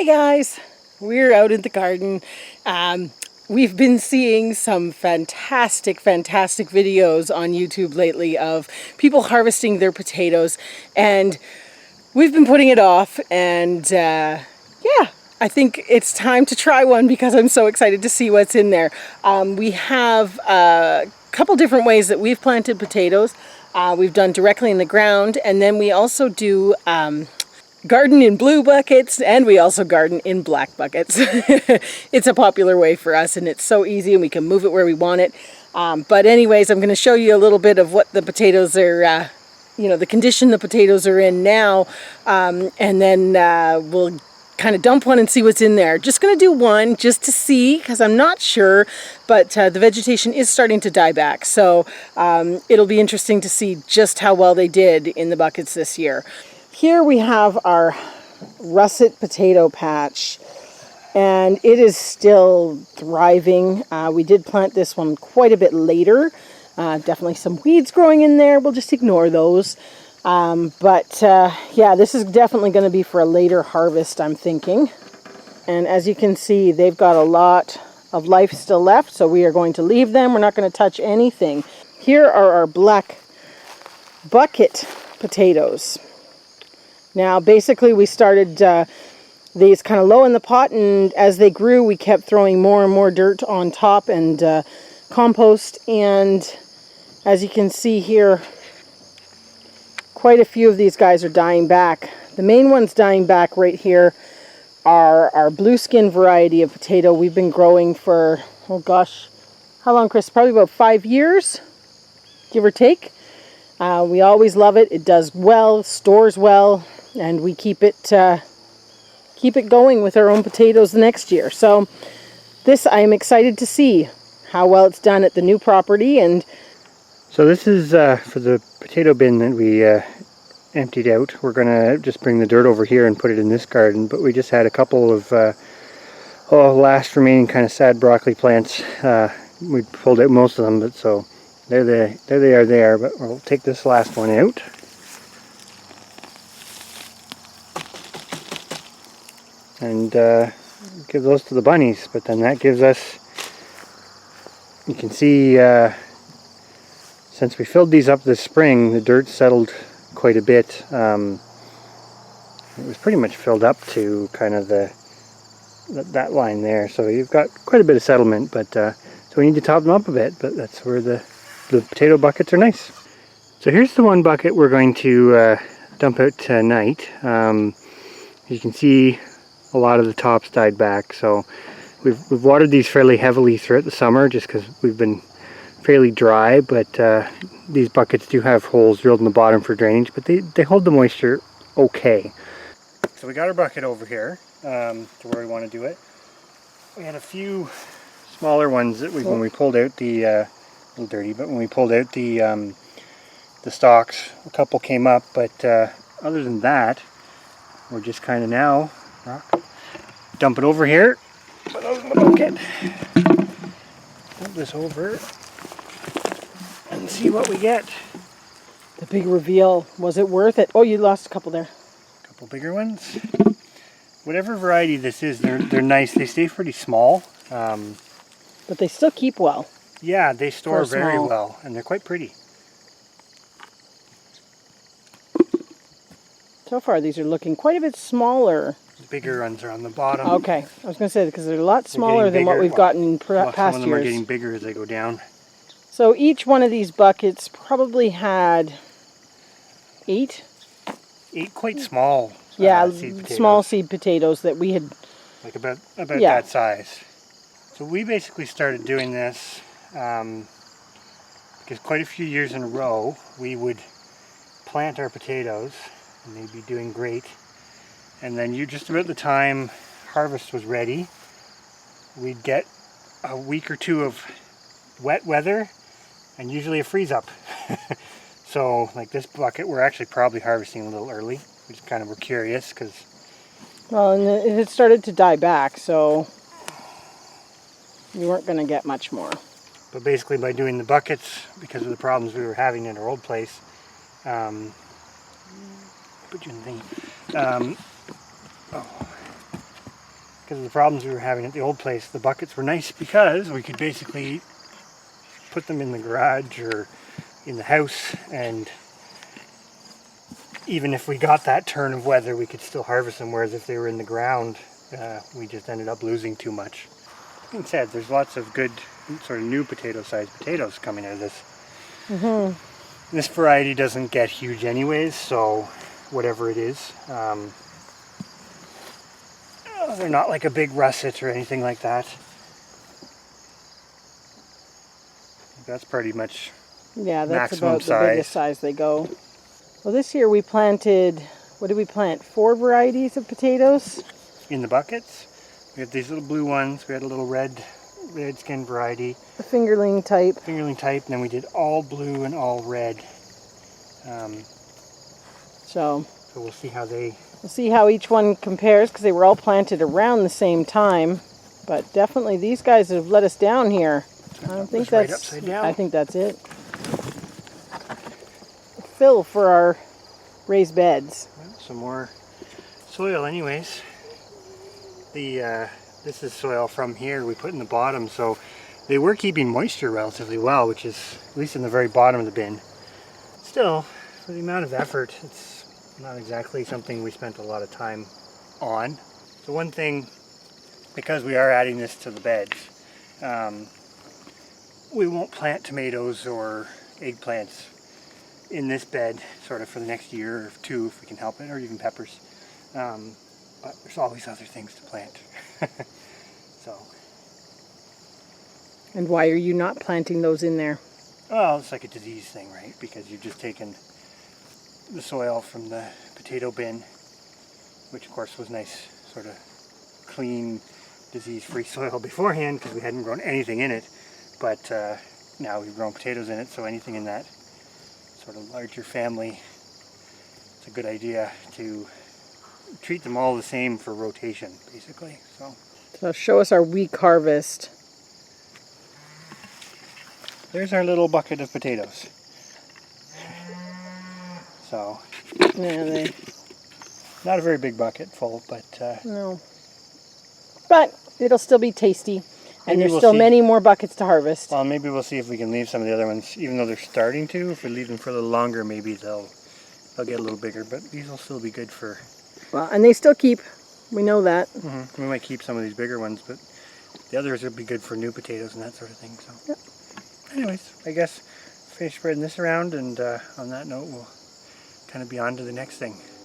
Hey guys, we're out in the garden. We've been seeing some fantastic videos on YouTube lately of people harvesting their potatoes, and we've been putting it off, and yeah, I think it's time to try one because I'm so excited to see what's in there. We have a couple different ways that we've planted potatoes. We've done directly in the ground, and then we also do garden in blue buckets, and we also garden in black buckets. It's a popular way for us, and it's so easy, and we can move it where we want it. But anyways, I'm going to show you a little bit of what the potatoes are, the condition the potatoes are in now, and then we'll kind of dump one and see what's in there. Just going to do one just to see, because I'm not sure, but the vegetation is starting to die back, so it'll be interesting to see just how well they did in the buckets this year. Here we have our russet potato patch, and it is still thriving. We did plant this one quite a bit later. Definitely some weeds growing in there. We'll just ignore those. Yeah, this is definitely going to be for a later harvest, I'm thinking. And as you can see, they've got a lot of life still left, so we are going to leave them. We're not going to touch anything. Here are our black bucket potatoes. Now, basically, we started these kind of low in the pot, and as they grew, we kept throwing more and more dirt on top and compost. And as you can see here, quite a few of these guys are dying back. The main ones dying back right here are our blue skin variety of potato we've been growing for, oh gosh, how long, Chris? Probably about 5 years, give or take. We always love it. It does well, stores well, and we keep it going with our own potatoes the next year. So this, I am excited to see how well it's done at the new property. And so this is for the potato bin that we emptied out. We're gonna just bring the dirt over here and put it in this garden, but we just had a couple of last remaining kind of sad broccoli plants. We pulled out most of them, but so there they are there, but we'll take this last one out. And give those to the bunnies, but then that gives us, you can see, since we filled these up this spring, the dirt settled quite a bit. It was pretty much filled up to kind of that line there, so you've got quite a bit of settlement, but so we need to top them up a bit, but that's where the potato buckets are nice. So here's the one bucket we're going to dump out tonight. You can see a lot of the tops died back, so we've watered these fairly heavily throughout the summer just because we've been fairly dry, but these buckets do have holes drilled in the bottom for drainage, but they hold the moisture okay. So we got our bucket over here to where we want to do it. We had a few smaller ones that when we pulled out the a little dirty, but when we pulled out the stalks, a couple came up, but other than that, we're just kind of now dump it over here, put those in the bucket, dump this over, and see what we get. the big reveal, was it worth it? Oh, you lost a couple there. A couple bigger ones. Whatever variety this is, they're nice. They stay pretty small. But they still keep well. Yeah, they store very well, and they're quite pretty. So far, these are looking quite a bit smaller. The bigger ones are on the bottom. Okay, I was going to say, because they're a lot smaller than what we've gotten in past years. Some of them are getting bigger as they go down. So each one of these buckets probably had 8 quite small small seed potatoes that we had, like about that size. So we basically started doing this because quite a few years in a row we would plant our potatoes and they'd be doing great, and then just about the time harvest was ready, we'd get a week or two of wet weather and usually a freeze up. So like this bucket, we're actually probably harvesting a little early. We just kind of were curious because, well, and it had started to die back, so we weren't going to get much more. But basically by doing the buckets, because of the problems we were having in our old place, put you in the thing. because of the problems we were having at the old place, the buckets were nice because we could basically put them in the garage or in the house, and even if we got that turn of weather, we could still harvest them, whereas if they were in the ground, we just ended up losing too much. Being said, there's lots of good sort of new potato-sized potatoes coming out of this. This variety doesn't get huge anyways, so whatever it is, they're not like a big russet or anything like that. That's pretty much Yeah, that's maximum about the size. biggest size they go. Well, this year we planted, what did we plant? 4 varieties of potatoes? In the buckets, we had these little blue ones, we had a little red skin variety. The fingerling type. Fingerling type, and then we did all blue and all red. So we'll see how each one compares, because they were all planted around the same time. But definitely these guys have let us down here. I don't think right that's upside down. I think that's it. Fill for our raised beds. Well, some more soil anyways. This is soil from here we put in the bottom, so they were keeping moisture relatively well, which is at least in the very bottom of the bin. Still, for the amount of effort, it's not exactly something we spent a lot of time on. So one thing, because we are adding this to the beds, we won't plant tomatoes or eggplants in this bed sort of for the next year or two if we can help it, or even peppers. But there's always other things to plant. So. And why are you not planting those in there? Well, it's like a disease thing, right? Because you've just taken the soil from the potato bin, which of course was nice, sort of clean, disease-free soil beforehand because we hadn't grown anything in it. But now we've grown potatoes in it, so anything in that sort of larger family, it's a good idea to treat them all the same for rotation, basically. So show us our week harvest. There's our little bucket of potatoes. So, Yeah, not a very big bucket full, but no. But it'll still be tasty, and maybe there's we'll still see. many more buckets to harvest. Well, maybe we'll see if we can leave some of the other ones, even though they're starting to. If we leave them for a little longer, maybe they'll get a little bigger. But these will still be good for. Well, and they still keep. We know that. We might keep some of these bigger ones, but the others would be good for new potatoes and that sort of thing. So, Yep. Anyways, I guess finish spreading this around, and on that note, we'll kind of be on to the next thing.